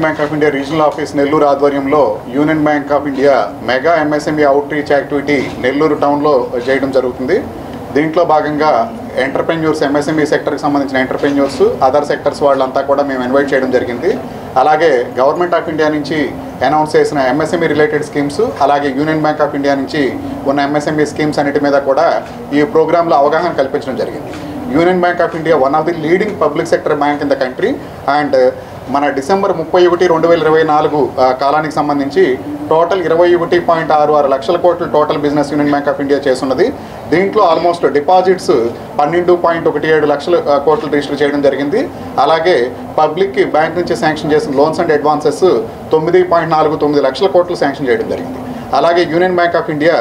Bank of India regional office Nellore ఆధ్వర్యంలో union bank of India mega MSME outreach activity Nellore టౌన్లో చేయడం జరుగుతుంది. దీంట్లో భాగంగా ఎంటర్ప్రెన్యూర్స్, ఎంఎస్ఎంఈ సెక్టర్కి సంబంధించిన ఎంటర్ప్రెన్యూర్స్, అదర్ సెక్టర్స్ వాళ్ళంతా కూడా మేము ఇన్వైట్ చేయడం జరిగింది. అలాగే గవర్నమెంట్ ఆఫ్ ఇండియా నుంచి అనౌన్స్ చేసిన ఎంఎస్ఎంఈ రిలేటెడ్ స్కీమ్స్, అలాగే యూనియన్ బ్యాంక్ ఆఫ్ ఇండియా నుంచి ఉన్న ఎంఎస్ఎంఈ స్కీమ్స్ అన్నిటి మీద కూడా ఈ ప్రోగ్రాంలో అవగాహన కల్పించడం జరిగింది. Union bank of India one of the leading public sector bank in the country and మన డిసెంబర్ 31, 2024 కాలానికి సంబంధించి టోటల్ 21.66 లక్షల కోట్లు total business union bank of India చేస్తున్నది. దీంట్లో ఆల్మోస్ట్ డిపాజిట్స్ 12.17 లక్షల కోట్లు రిజిస్టర్ చేయడం జరిగింది. అలాగే పబ్లిక్కి బ్యాంక్ నుంచి శాంక్షన్ చేసిన లోన్స్ అండ్ అడ్వాన్సెస్ 9.49 లక్షల కోట్లు శాంక్షన్ చేయడం జరిగింది. అలాగే యూనియన్ బ్యాంక్ ఆఫ్ ఇండియా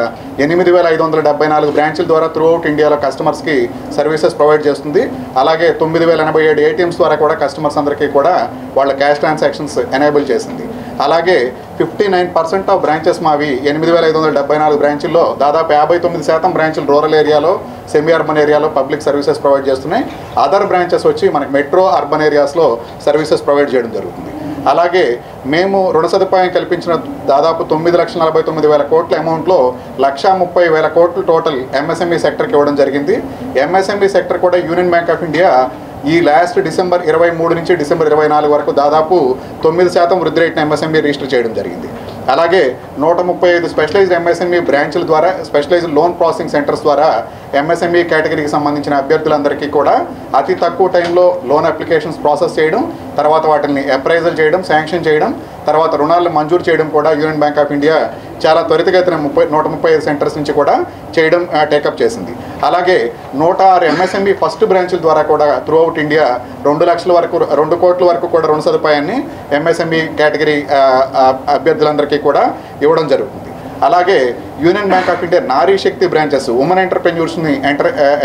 8,574 బ్రాంచ్ల ద్వారా త్రూఅవుట్ ఇండియాలో కస్టమర్స్కి సర్వీసెస్ ప్రొవైడ్ చేస్తుంది. అలాగే 9,087 ఏటీఎంస్ ద్వారా కూడా కస్టమర్స్ అందరికీ కూడా వాళ్ళ క్యాష్ ట్రాన్సాక్షన్స్ ఎనేబుల్ చేసింది. అలాగే 59% ఆఫ్ బ్రాంచెస్ మావి 8,574 బ్రాంచుల్లో దాదాపు 59% బ్రాంచులు రూరల్ ఏరియాలో, సెమీ అర్బన్ ఏరియాలో పబ్లిక్ సర్వీసెస్ ప్రొవైడ్ చేస్తున్నాయి. అదర్ బ్రాంచెస్ వచ్చి మనకి మెట్రో, అర్బన్ ఏరియాస్లో సర్వీసెస్ ప్రొవైడ్ చేయడం జరుగుతుంది. అలాగే మేము రుణ సదుపాయం కల్పించిన దాదాపు 9,49,000 కోట్ల అమౌంట్లో 1,30,000 కోట్లు టోటల్ ఎంఎస్ఎంఈ సెక్టర్కి ఇవ్వడం జరిగింది. ఎంఎస్ఎంఈ సెక్టర్ కూడా యూనియన్ బ్యాంక్ ఆఫ్ ఇండియా ఈ లాస్ట్ డిసెంబర్ 23 నుంచి డిసెంబర్ 24 వరకు దాదాపు 9% వృద్ధి రేట్ని ఎంఎస్ఎంఈ రిజిస్టర్ చేయడం జరిగింది. అలాగే 135 స్పెషలైజ్డ్ ఎంఎస్ఎంఈ బ్రాంచ్ల ద్వారా, స్పెషలైజ్డ్ లోన్ ప్రాసెసింగ్ సెంటర్స్ ద్వారా ఎంఎస్ఎంఈ కేటగిరీకి సంబంధించిన అభ్యర్థులందరికీ కూడా అతి తక్కువ టైంలో లోన్ అప్లికేషన్స్ ప్రాసెస్ చేయడం, తర్వాత వాటిని అప్రైజల్ చేయడం, శాంక్షన్ చేయడం, తర్వాత రుణాలను మంజూరు చేయడం కూడా యూనియన్ బ్యాంక్ ఆఫ్ ఇండియా చాలా త్వరితగతిన 135 సెంటర్స్ నుంచి కూడా చేయడం టేకప్ చేసింది. అలాగే 106 ఎంఎస్ఎంఈ ఫస్ట్ బ్రాంచ్ల ద్వారా కూడా త్రూఅవుట్ ఇండియా 2 లక్షల వరకు, 2 కోట్ల వరకు కూడా రుణ సదుపాయాన్ని ఎంఎస్ఎంఈ కేటగిరీ అభ్యర్థులందరికీ కూడా ఇవ్వడం జరుగుతుంది. అలాగే union bank of India Nari Shakti branches, women ఎంటర్ప్రెన్యూర్స్ని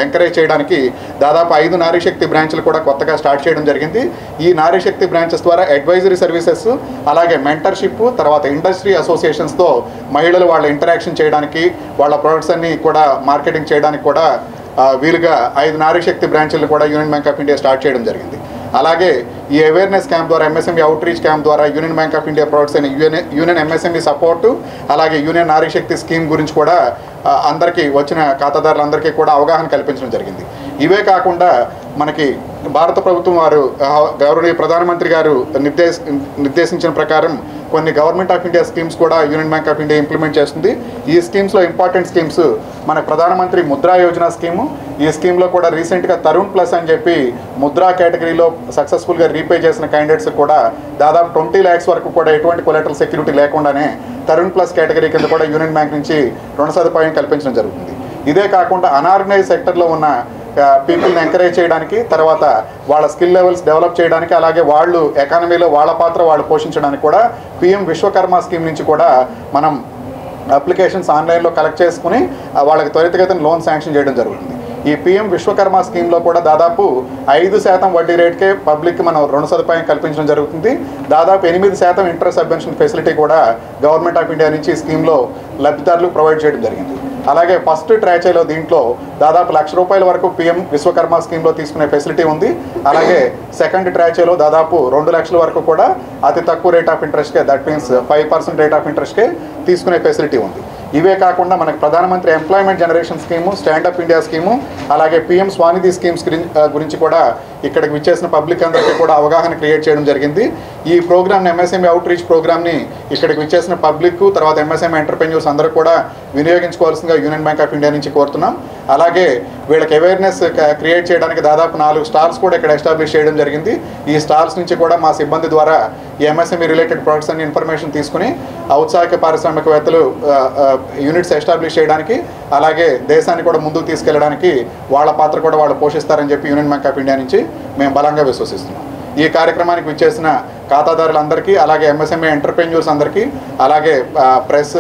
encourage చేయడానికి దాదాపు 5 నారీ శక్తి బ్రాంచ్లు కూడా కొత్తగా స్టార్ట్ చేయడం జరిగింది. ఈ నారీ శక్తి బ్రాంచెస్ ద్వారా అడ్వైజరీ సర్వీసెస్, అలాగే మెంటర్షిప్, తర్వాత ఇండస్ట్రీ అసోసియేషన్స్తో మహిళలు వాళ్ళ ఇంటరాక్షన్ చేయడానికి, వాళ్ళ ప్రొడక్ట్స్ అన్ని కూడా మార్కెటింగ్ చేయడానికి కూడా వీలుగా 5 నారీ శక్తి బ్రాంచ్లు కూడా union bank of India start చేయడం జరిగింది. అలాగే ఈ అవేర్నెస్ క్యాంప్ ద్వారా, ఎంఎస్ఎంఈ అవుట్ రీచ్ క్యాంప్ ద్వారా union bank of India products అయిన యూనియన్ ఎంఎస్ఎంఈ సపోర్టు, అలాగే యూనియన్ నారీ శక్తి స్కీమ్ గురించి కూడా అందరికీ వచ్చిన ఖాతాదారులందరికీ కూడా అవగాహన కల్పించడం జరిగింది. ఇవే కాకుండా మనకి భారత ప్రభుత్వం వారు, గౌరవనీయ ప్రధానమంత్రి గారు నిర్దేశించిన ప్రకారం కొన్ని గవర్నమెంట్ ఆఫ్ ఇండియా స్కీమ్స్ కూడా union bank of India implement చేస్తుంది. ఈ స్కీమ్స్లో ఇంపార్టెంట్ స్కీమ్స్ మన ప్రధానమంత్రి ముద్రా యోజన స్కీము. ఈ స్కీమ్లో కూడా రీసెంట్గా తరుణ్ ప్లస్ అని చెప్పి ముద్రా కేటగిరీలో సక్సెస్ఫుల్గా రీపే చేసిన క్యాండిడేట్స్ కూడా దాదాపు 20 lakhs వరకు కూడా ఎటువంటి కొలాటరల్ సెక్యూరిటీ లేకుండానే తరుణ్ ప్లస్ కేటగిరీ కింద కూడా యూనియన్ బ్యాంక్ నుంచి రుణ సదుపాయం కల్పించడం జరుగుతుంది. ఇదే కాకుండా అనార్గనైజ్ సెక్టర్లో ఉన్న పీపుల్ని ఎంకరేజ్ చేయడానికి, తర్వాత వాళ్ళ స్కిల్ లెవెల్స్ డెవలప్ చేయడానికి, అలాగే వాళ్ళు ఎకానమీలో వాళ్ళ పాత్ర వాళ్ళు పోషించడానికి కూడా పిఎం విశ్వకర్మ స్కీమ్ నుంచి కూడా మనం అప్లికేషన్స్ ఆన్లైన్లో కలెక్ట్ చేసుకుని వాళ్ళకి త్వరితగతిన లోన్ శాంక్షన్ చేయడం జరుగుతుంది. ఈ పిఎం విశ్వకర్మ స్కీమ్లో కూడా దాదాపు 5% వడ్డీ రేట్కే పబ్లిక్కి మనం రుణ సదుపాయం కల్పించడం జరుగుతుంది. దాదాపు 8% ఇంట్రెస్ట్ సబ్వెన్షన్ ఫెసిలిటీ కూడా గవర్నమెంట్ ఆఫ్ ఇండియా నుంచి ఈ స్కీమ్లో లబ్ధిదారులకు ప్రొవైడ్ చేయడం జరిగింది. అలాగే ఫస్ట్ ట్రాచేలో దీంట్లో దాదాపు ₹1,00,000 వరకు పిఎం విశ్వకర్మ స్కీమ్లో తీసుకునే ఫెసిలిటీ ఉంది. అలాగే సెకండ్ ట్రాచేలో దాదాపు 2 లక్షల వరకు కూడా అతి తక్కువ రేట్ ఆఫ్ ఇంట్రెస్ట్కే, దట్ మీన్స్ 5% రేట్ ఆఫ్ ఇంట్రెస్ట్కే తీసుకునే ఫెసిలిటీ ఉంది. ఇవే కాకుండా మనకు Pradhan Mantri employment generation scheme, stand up India scheme, అలాగే పిఎం స్వానిధి స్కీమ్స్ గురించి కూడా ఇక్కడికి విచ్చేసిన పబ్లిక్ అందరికీ కూడా అవగాహన క్రియేట్ చేయడం జరిగింది. ఈ ప్రోగ్రామ్ని, ఎంఎస్ఎంఈ అవుట్ రీచ్ ప్రోగ్రామ్ని ఇక్కడికి విచ్చేసిన పబ్లిక్, తర్వాత ఎంఎస్ఎంఈ ఎంటర్ప్రెన్యూర్స్ అందరూ కూడా వినియోగించుకోవాల్సిందిగా యూనియన్ బ్యాంక్ ఆఫ్ ఇండియా నుంచి కోరుతున్నాం. అలాగే వీళ్ళకి అవేర్నెస్ క్రియేట్ చేయడానికి దాదాపు 4 స్టాల్స్ కూడా ఇక్కడ ఎస్టాబ్లిష్ చేయడం జరిగింది. ఈ స్టాల్స్ నుంచి కూడా మా సిబ్బంది ద్వారా ఈ ఎంఎస్ఎంఈ రిలేటెడ్ ప్రొడక్ట్స్ అన్ని ఇన్ఫర్మేషన్ తీసుకుని ఔత్సాహిక పారిశ్రామికవేత్తలు యూనిట్స్ ఎస్టాబ్లిష్ చేయడానికి, అలాగే దేశాన్ని కూడా ముందుకు తీసుకెళ్ళడానికి వాళ్ళ పాత్ర కూడా వాళ్ళు పోషిస్తారని చెప్పి యూనియన్ బ్యాంక్ ఆఫ్ ఇండియా నుంచి మేము బలంగా విశ్వసిస్తున్నాం. ఈ కార్యక్రమానికి విచ్చేసిన ఖాతాదారులందరికీ, అలాగే ఎంఎస్ఎంఈ ఎంటర్ప్రెన్యూర్స్ అందరికీ, అలాగే ప్రెస్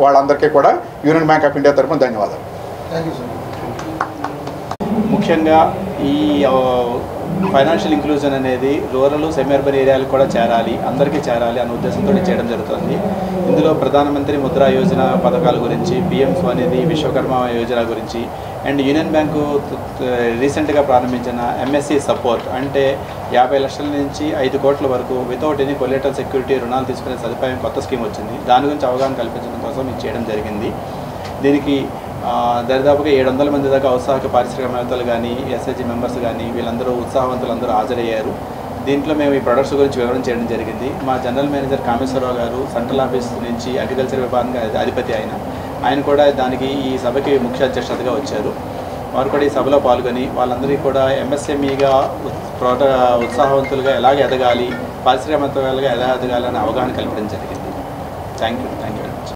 వాళ్ళందరికీ కూడా యూనియన్ బ్యాంక్ ఆఫ్ ఇండియా తరఫున ధన్యవాదాలు. ముఖ్యంగా ఈ ఫైనాన్షియల్ ఇంక్లూజన్ అనేది రూరల్ సెమీ అర్బన్ ఏరియాలకు కూడా చేరాలి, అందరికీ చేరాలి అనే ఉద్దేశంతో చేయడం జరుగుతుంది. ఇందులో ప్రధానమంత్రి ముద్రా యోజన పథకాల గురించి, పిఎం స్వనిధి, విశ్వకర్మ యోజన గురించి అండ్ యూనియన్ బ్యాంకు రీసెంట్గా ప్రారంభించిన ఎంఎస్సి సపోర్ట్ అంటే 50 లక్షల నుంచి 5 కోట్ల వరకు వితౌట్ ఎనీ కొలేటరల్ సెక్యూరిటీ రుణాలు తీసుకునే సదుపాయం కొత్త స్కీమ్ వచ్చింది. దాని గురించి అవగాహన కల్పించడం కోసం ఇది చేయడం జరిగింది. దీనికి దరిదాపుగా 700 మంది దాకా ఉత్సాహక పారిశ్రామికవేత్తలు కానీ, ఎస్హెచ్జి మెంబర్స్ కానీ వీళ్ళందరూ ఉత్సాహవంతులందరూ హాజరయ్యారు. దీంట్లో మేము ఈ ప్రొడక్ట్స్ గురించి వివరణ చేయడం జరిగింది. మా జనరల్ మేనేజర్ కామేశ్వరరావు గారు సెంట్రల్ ఆఫీస్ నుంచి అగ్రికల్చర్ విభాగంగా అధిపతి ఆయన కూడా దానికి ఈ సభకి ముఖ్య అధ్యక్షతగా వచ్చారు. వారు కూడా ఈ సభలో పాల్గొని వాళ్ళందరికీ కూడా ఎంఎస్ఎంఈగా ఉత్సాహవంతులుగా ఎలాగ ఎదగాలి, పారిశ్రామికవేత్తలుగా ఎలా ఎదగాలి అనే అవగాహన కల్పించడం జరిగింది. Thank you very much.